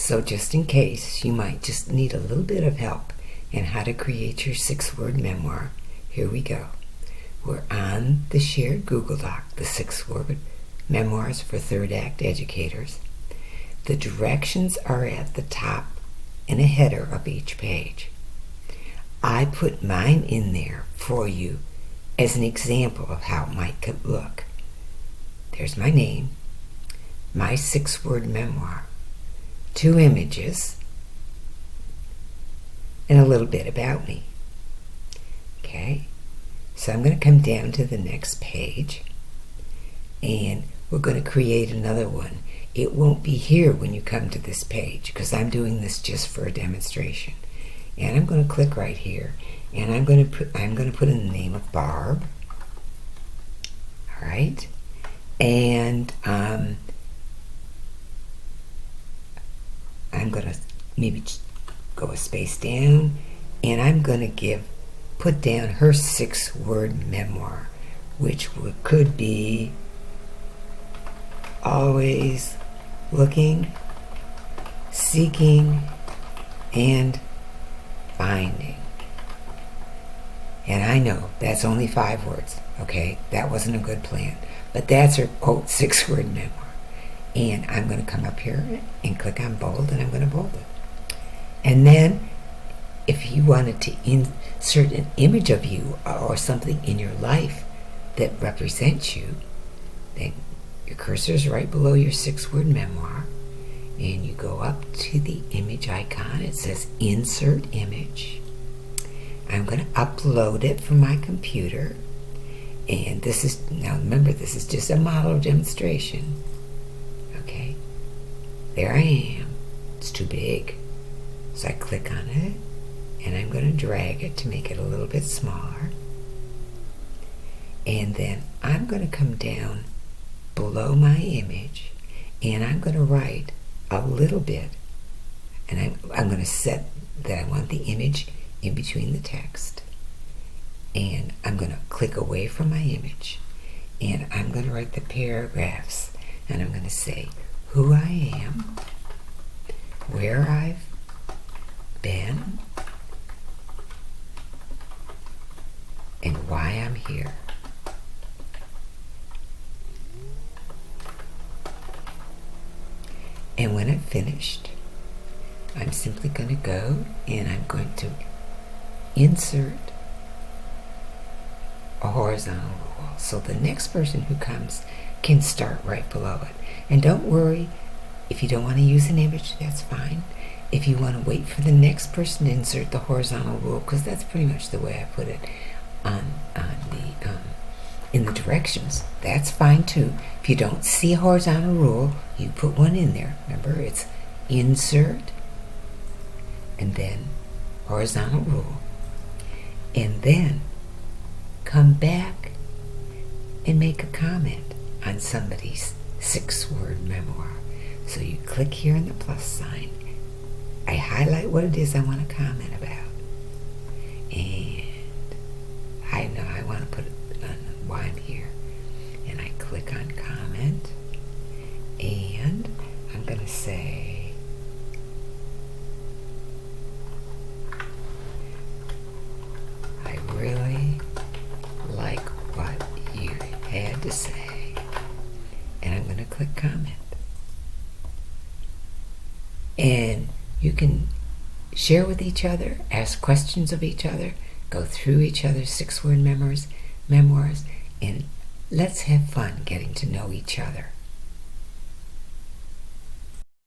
So just in case you might just need a little bit of help in how to create your 6-word memoir, here we go. We're on the shared Google Doc, the 6-word memoirs for third act educators. The directions are at the top in a header of each page. I put mine in there for you as an example of how it might look. There's my name, my 6-word memoir, 2 images, and a little bit about me. Okay, so I'm going to come down to the next page, and we're going to create another one. It won't be here when you come to this page because I'm doing this just for a demonstration. And I'm going to click right here, and I'm going to put in the name of Barb. All right, and I'm going to maybe go a space down, and I'm going to put down her 6-word memoir, which could be always looking, seeking, and finding. And I know that's only 5 words, okay? That wasn't a good plan. But that's her, quote, 6-word memoir. And I'm going to come up here and click on bold, and I'm going to bold it. And then, if you wanted to insert an image of you or something in your life that represents you, then your cursor is right below your 6-word memoir, and you go up to the image icon. It says Insert Image. I'm going to upload it from my computer, and now remember, this is just a model demonstration. Okay, there I am. It's too big, so I click on it, and I'm going to drag it to make it a little bit smaller, and then I'm going to come down below my image, and I'm going to write a little bit, and I'm going to set that I want the image in between the text, and I'm going to click away from my image, and I'm going to write the paragraphs, and I'm going to say who I am, where I've been, and why I'm here. And when I'm finished, I'm simply going to go and I'm going to insert a horizontal rule so the next person who comes can start right below it. And don't worry, if you don't want to use an image, that's fine. If you want to wait for the next person to insert the horizontal rule, because that's pretty much the way I put it in the directions, that's fine too. If you don't see a horizontal rule, you put one in there. Remember, it's insert and then horizontal rule, and then come back and make a comment on somebody's 6-word memoir. So you click here on the plus sign, I highlight what it is I want to comment about, and I know I want to put it on why I'm here, and I click on comment, and I'm going to say I really like what you had to say, and I'm going to click comment. And you can share with each other, ask questions of each other, go through each other's 6-word memoirs, and let's have fun getting to know each other.